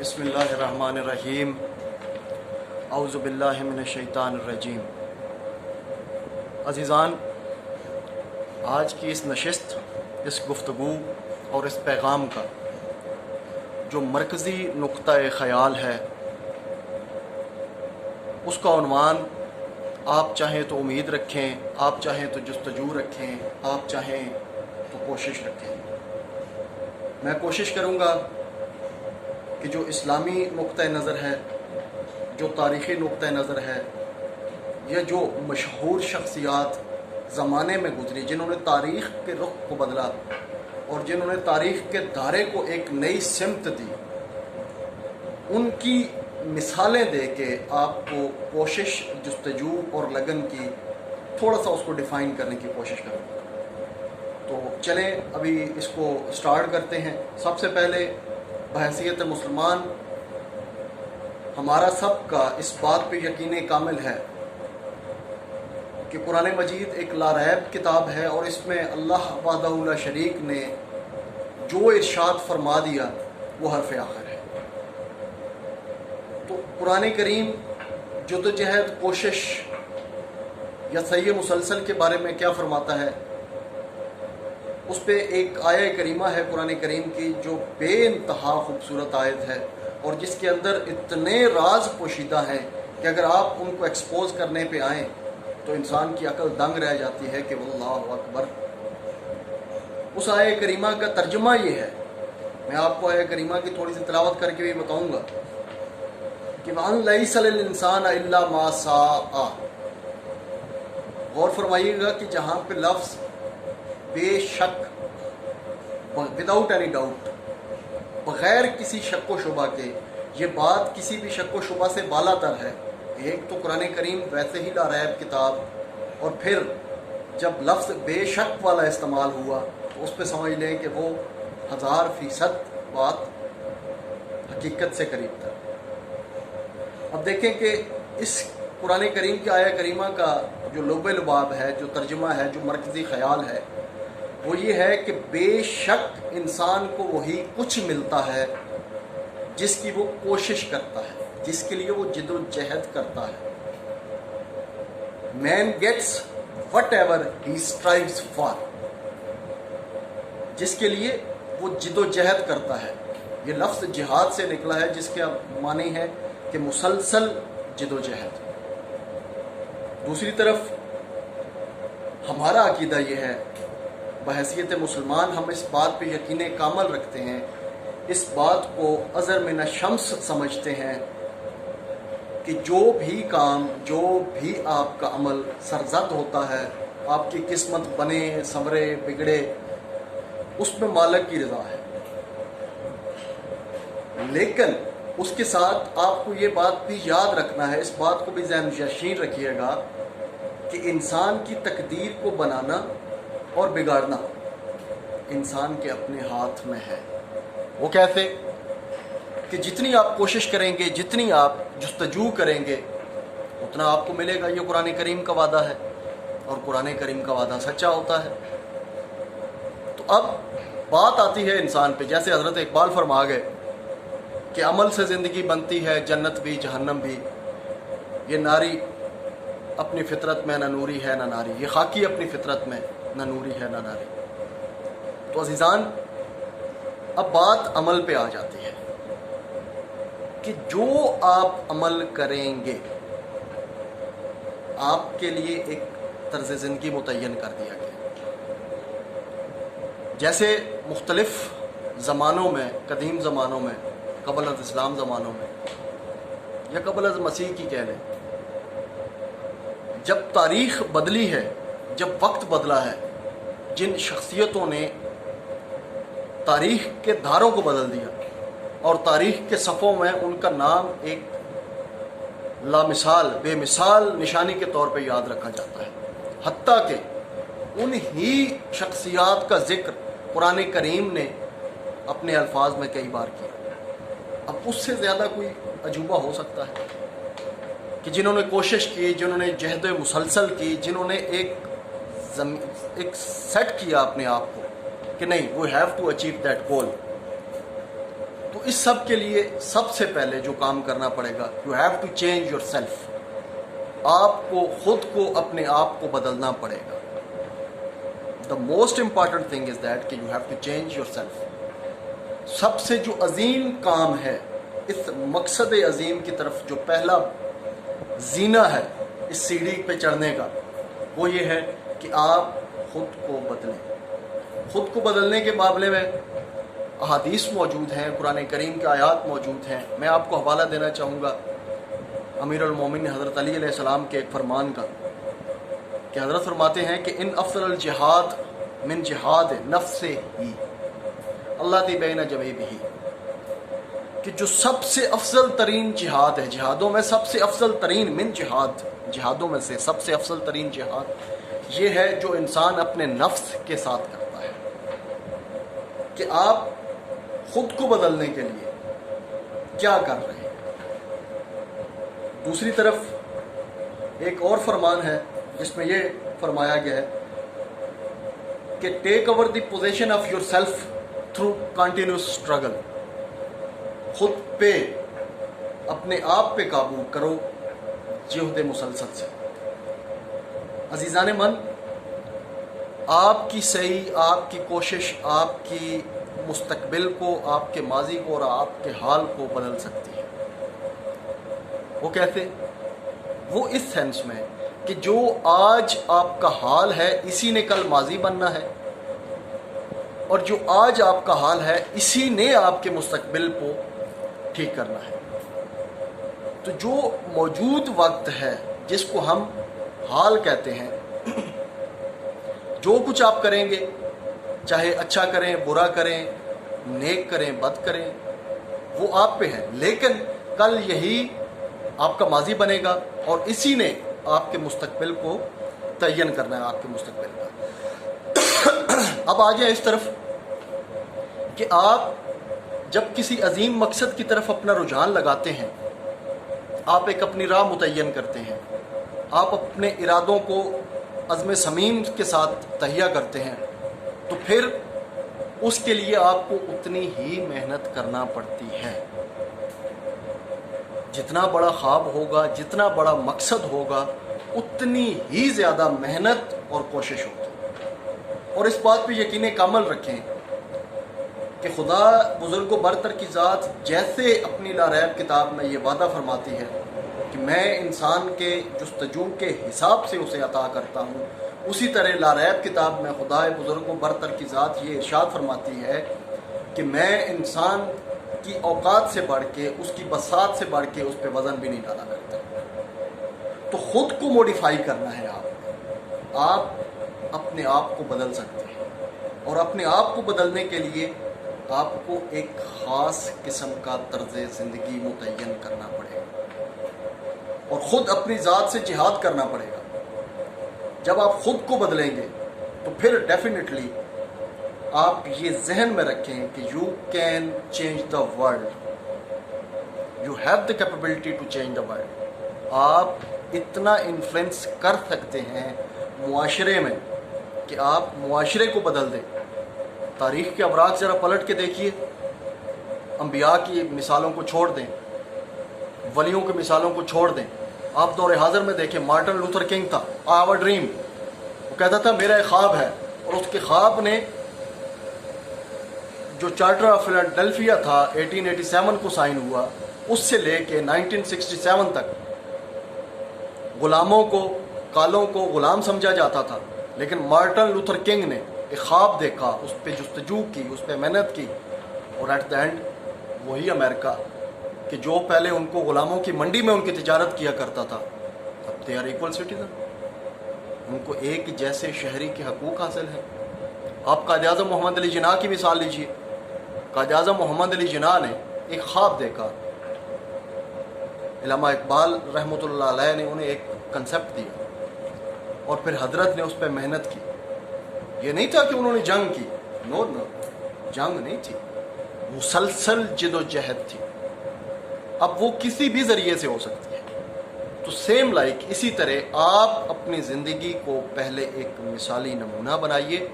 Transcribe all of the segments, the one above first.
بسم اللہ الرحمن الرحیم اعوذ باللہ من الشیطان الرجیم۔ عزیزان، آج کی اس نشست، اس گفتگو اور اس پیغام کا جو مرکزی نقطہ خیال ہے، اس کا عنوان آپ چاہیں تو امید رکھیں، آپ چاہیں تو جستجو رکھیں، آپ چاہیں تو کوشش رکھیں۔ میں کوشش کروں گا کہ جو اسلامی نقطہ نظر ہے، جو تاریخی نقطہ نظر ہے، یا جو مشہور شخصیات زمانے میں گزری جنہوں نے تاریخ کے رخ کو بدلا اور جنہوں نے تاریخ کے دھارے کو ایک نئی سمت دی، ان کی مثالیں دے کے آپ کو کوشش، جستجو اور لگن کی تھوڑا سا اس کو ڈیفائن کرنے کی کوشش کروں گا۔ تو چلیں ابھی اس کو سٹارٹ کرتے ہیں۔ سب سے پہلے بحیثیت مسلمان ہمارا سب کا اس بات پہ یقین کامل ہے کہ قرآن مجید ایک لاریب کتاب ہے، اور اس میں اللہ وحدہ لا شریک نے جو ارشاد فرما دیا وہ حرف آخر ہے۔ تو قرآن کریم جدوجہد، کوشش یا سعی مسلسل کے بارے میں کیا فرماتا ہے، اس پہ ایک آیہ کریمہ ہے قرآن کریم کی جو بے انتہا خوبصورت آیت ہے، اور جس کے اندر اتنے راز پوشیدہ ہیں کہ اگر آپ ان کو ایکسپوز کرنے پہ آئیں تو انسان کی عقل دنگ رہ جاتی ہے کہ واللہ اکبر۔ اس آیہ کریمہ کا ترجمہ یہ ہے، میں آپ کو آیہ کریمہ کی تھوڑی سی تلاوت کر کے بھی بتاؤں گا کہ وَأَن لَيْسَ لِلْإِنسَانَ إِلَّا مَا سَعَىٰ۔ غور فرمائیے گا کہ جہاں پہ لفظ بے شک، وداؤٹ اینی ڈاؤٹ، بغیر کسی شک و شبہ کے، یہ بات کسی بھی شک و شبہ سے بالا تر ہے۔ ایک تو قرآن کریم ویسے ہی لاریب کتاب، اور پھر جب لفظ بے شک والا استعمال ہوا تو اس پہ سمجھ لیں کہ وہ 1000% بات حقیقت سے قریب تھا۔ اب دیکھیں کہ اس قرآن کریم کی آیہ کریمہ کا جو لب لباب ہے، جو ترجمہ ہے، جو مرکزی خیال ہے، وہ یہ ہے کہ بے شک انسان کو وہی کچھ ملتا ہے جس کی وہ کوشش کرتا ہے، جس کے لیے وہ جد و جہد کرتا ہے۔ Man gets whatever he strives for, جس کے لیے وہ جد و جہد کرتا ہے۔ یہ لفظ جہاد سے نکلا ہے، جس کے معنی ہے کہ مسلسل جد و جہد۔ دوسری طرف ہمارا عقیدہ یہ ہے، بحیثیت مسلمان ہم اس بات پہ یقین کامل رکھتے ہیں، اس بات کو اظہر من الشمس سمجھتے ہیں کہ جو بھی کام، جو بھی آپ کا عمل سرزد ہوتا ہے، آپ کی قسمت بنے، سنورے، بگڑے، اس میں مالک کی رضا ہے۔ لیکن اس کے ساتھ آپ کو یہ بات بھی یاد رکھنا ہے، اس بات کو بھی ذہن نشین رکھیے گا کہ انسان کی تقدیر کو بنانا اور بگاڑنا انسان کے اپنے ہاتھ میں ہے۔ وہ کیسے؟ کہ جتنی آپ کوشش کریں گے، جتنی آپ جستجو کریں گے، اتنا آپ کو ملے گا۔ یہ قرآن کریم کا وعدہ ہے، اور قرآن کریم کا وعدہ سچا ہوتا ہے۔ تو اب بات آتی ہے انسان پہ، جیسے حضرت اقبال فرما گئے کہ عمل سے زندگی بنتی ہے، جنت بھی جہنم بھی، یہ ناری اپنی فطرت میں نہ نوری ہے نہ ناری، یہ خاکی اپنی فطرت میں نہ نوری ہے نہ ناری۔ تو عزیزان، اب بات عمل پہ آ جاتی ہے کہ جو آپ عمل کریں گے، آپ کے لیے ایک طرز زندگی متعین کر دیا گیا۔ جیسے مختلف زمانوں میں، قدیم زمانوں میں، قبل از اسلام زمانوں میں، یا قبل از مسیح کی کہہ لیں، جب تاریخ بدلی ہے، جب وقت بدلا ہے، جن شخصیتوں نے تاریخ کے دھاروں کو بدل دیا اور تاریخ کے صفوں میں ان کا نام ایک لامثال، بے مثال نشانی کے طور پہ یاد رکھا جاتا ہے، حتیٰ کہ انہی شخصیات کا ذکر قرآن کریم نے اپنے الفاظ میں کئی بار کیا۔ اب اس سے زیادہ کوئی عجوبہ ہو سکتا ہے کہ جنہوں نے کوشش کی، جنہوں نے جہد مسلسل کی، جنہوں نے ایک سیٹ کیا اپنے آپ کو کہ نہیں، we have to achieve that goal, تو اس سب کے لیے سب سے پہلے جو کام کرنا پڑے گا، you have to change your self. آپ کو خود کو اپنے آپ کو بدلنا پڑے گا. The most important thing is that کہ you have to change your self. سب سے جو عظیم کام ہے اس مقصد عظیم کی طرف، جو پہلا زینہ ہے اس سیڑھی پہ چڑھنے کا، وہ یہ ہے کہ آپ خود کو بدلیں. خود کو بدلنے کے معاملے میں احادیث موجود ہیں، قرآن کریم کے آیات موجود ہیں. میں آپ کو حوالہ دینا چاہوں گا امیر المومنین حضرت علی علیہ السلام کے ایک فرمان کا، کہ حضرت فرماتے ہیں کہ ان افضل الجہاد من جہاد نفس ہی اللہ دی بین جویبہ، کہ جو سب سے افضل ترین جہاد ہے، جہادوں میں سب سے افضل ترین، من جہاد، جہادوں میں سے سب سے افضل ترین جہاد یہ ہے جو انسان اپنے نفس کے ساتھ کرتا ہے. کہ آپ خود کو بدلنے کے لیے کیا کر رہے ہیں. دوسری طرف ایک اور فرمان ہے جس میں یہ فرمایا گیا ہے کہ take over the position of your self through continuous struggle. خود پہ، اپنے آپ پہ قابو کرو جہد مسلسل سے. عزیزان من، آپ کی صحیح، آپ کی کوشش آپ کی مستقبل کو، آپ کے ماضی کو اور آپ کے حال کو بدل سکتی ہے. وہ کیسے؟ وہ اس سینس میں کہ جو آج آپ کا حال ہے اسی نے کل ماضی بننا ہے، اور جو آج آپ کا حال ہے اسی نے آپ کے مستقبل کو ٹھیک کرنا ہے. تو جو موجود وقت ہے جس کو ہم حال کہتے ہیں، جو کچھ آپ کریں گے، چاہے اچھا کریں، برا کریں، نیک کریں، بد کریں، وہ آپ پہ ہے. لیکن کل یہی آپ کا ماضی بنے گا اور اسی نے آپ کے مستقبل کو تعین کرنا ہے، آپ کے مستقبل کا. اب آ جائیں اس طرف کہ آپ جب کسی عظیم مقصد کی طرف اپنا رجحان لگاتے ہیں، آپ ایک اپنی راہ متعین کرتے ہیں، آپ اپنے ارادوں کو عزم صمیم کے ساتھ تہیہ کرتے ہیں، تو پھر اس کے لیے آپ کو اتنی ہی محنت کرنا پڑتی ہے. جتنا بڑا خواب ہوگا، جتنا بڑا مقصد ہوگا، اتنی ہی زیادہ محنت اور کوشش ہوگی. اور اس بات پہ یقین کامل رکھیں کہ خدا بزرگ و برتر کی ذات جیسے اپنی لاریب کتاب میں یہ وعدہ فرماتی ہے کہ میں انسان کے جستجو کے حساب سے اسے عطا کرتا ہوں، اسی طرح لاریب کتاب میں خدا بزرگ و برتر کی ذات یہ ارشاد فرماتی ہے کہ میں انسان کی اوقات سے بڑھ کے، اس کی بساط سے بڑھ کے اس پہ وزن بھی نہیں ڈالا کرتا. تو خود کو موڈیفائی کرنا ہے. آپ اپنے آپ کو بدل سکتے ہیں، اور اپنے آپ کو بدلنے کے لیے آپ کو ایک خاص قسم کا طرز زندگی متعین کرنا پڑے گا اور خود اپنی ذات سے جہاد کرنا پڑے گا. جب آپ خود کو بدلیں گے تو پھر ڈیفینیٹلی آپ یہ ذہن میں رکھیں کہ you can change the world, you have the capability to change the world. آپ اتنا انفلوئنس کر سکتے ہیں معاشرے میں کہ آپ معاشرے کو بدل دیں. تاریخ کے اوراق ذرا پلٹ کے دیکھیے، انبیاء کی مثالوں کو چھوڑ دیں، ولیوں کی مثالوں کو چھوڑ دیں. آپ دور حاضر میں دیکھیں، مارٹن لوتھر کنگ تھا، آور ڈریم، وہ کہتا تھا میرا ایک خواب ہے، اور اس کے خواب نے جو چارٹر آف فلاڈیلفیا تھا 1887 کو سائن ہوا، اس سے لے کے 1967 تک غلاموں کو، کالوں کو غلام سمجھا جاتا تھا. لیکن مارٹن لوتھر کنگ نے ایک خواب دیکھا، اس پہ جستجو کی، اس پہ محنت کی، اور ایٹ دا اینڈ وہی امریکہ کہ جو پہلے ان کو غلاموں کی منڈی میں ان کی تجارت کیا کرتا تھا، اب دے آر ایکول سٹیزن، ان کو ایک جیسے شہری کے حقوق حاصل ہیں. آپ قائد اعظم محمد علی جناح کی مثال لیجیے. قائد اعظم محمد علی جناح نے ایک خواب دیکھا، علامہ اقبال رحمۃ اللہ علیہ نے انہیں ایک کنسیپٹ دیا، اور پھر حضرت نے اس پہ محنت کی. یہ نہیں تھا کہ انہوں نے جنگ کی، نو، جنگ نہیں تھی، مسلسل جد و جہد تھی. اب وہ کسی بھی ذریعے سے ہو سکتی ہے. تو سیم لائک اسی طرح آپ اپنی زندگی کو پہلے ایک مثالی نمونہ بنائیے،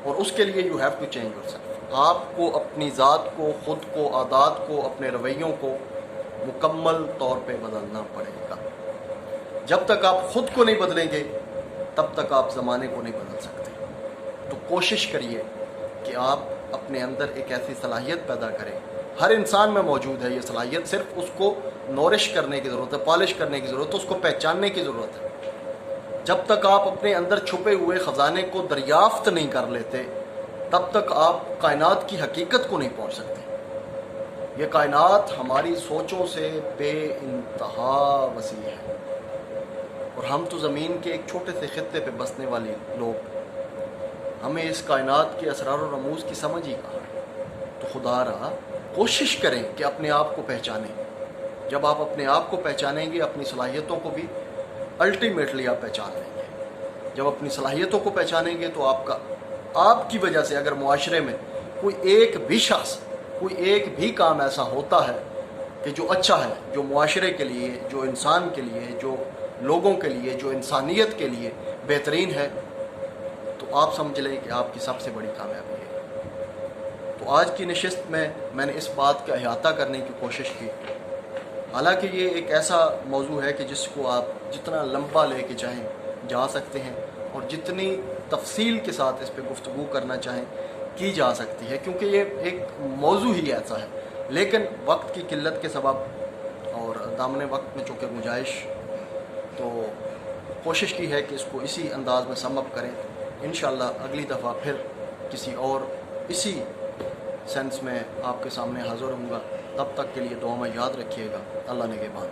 اور اس کے لیے you have to change your self. آپ کو اپنی ذات کو، خود کو، عادات کو، اپنے رویوں کو مکمل طور پہ بدلنا پڑے گا۔ جب تک آپ خود کو نہیں بدلیں گے تب تک آپ زمانے کو نہیں بدل سکتے۔ تو کوشش کریے کہ آپ اپنے اندر ایک ایسی صلاحیت پیدا کریں، ہر انسان میں موجود ہے یہ صلاحیت، صرف اس کو نورش کرنے کی ضرورت ہے، پالش کرنے کی ضرورت ہے، اس کو پہچاننے کی ضرورت ہے۔ جب تک آپ اپنے اندر چھپے ہوئے خزانے کو دریافت نہیں کر لیتے تب تک آپ کائنات کی حقیقت کو نہیں پہنچ سکتے۔ یہ کائنات ہماری سوچوں سے بے انتہا وسیع ہے، اور ہم تو زمین کے ایک چھوٹے سے خطے پہ بسنے والے لوگ، ہمیں اس کائنات کے اسرار و رموز کی سمجھ ہی کہاں ہے۔ تو خدا رہا کوشش کریں کہ اپنے آپ کو پہچانیں۔ جب آپ اپنے آپ کو پہچانیں گے اپنی صلاحیتوں کو بھی الٹیمیٹلی آپ پہچان لیں گے۔ جب اپنی صلاحیتوں کو پہچانیں گے تو آپ کی وجہ سے اگر معاشرے میں کوئی ایک بھی شخص، کوئی ایک بھی کام ایسا ہوتا ہے کہ جو اچھا ہے، جو معاشرے کے لیے، جو انسان کے لیے، جو لوگوں کے لیے، جو انسانیت کے لیے بہترین ہے، تو آپ سمجھ لیں کہ آپ کی سب سے بڑی کامیابی ہے۔ تو آج کی نشست میں نے اس بات کا احاطہ کرنے کی کوشش کی۔ حالانکہ یہ ایک ایسا موضوع ہے کہ جس کو آپ جتنا لمبا لے کے چاہیں جا سکتے ہیں، اور جتنی تفصیل کے ساتھ اس پہ گفتگو کرنا چاہیں کی جا سکتی ہے، کیونکہ یہ ایک موضوع ہی ایسا ہے۔ لیکن وقت کی قلت کے سبب اور دامن وقت میں چونکہ گنجائش، تو کوشش کی ہے کہ اس کو اسی انداز میں سم اپ کریں۔ انشاءاللہ اگلی دفعہ پھر کسی اور اسی سینس میں آپ کے سامنے حاضر ہوں گا۔ تب تک کے لیے دعا میں یاد رکھیے گا۔ اللہ نگہبان۔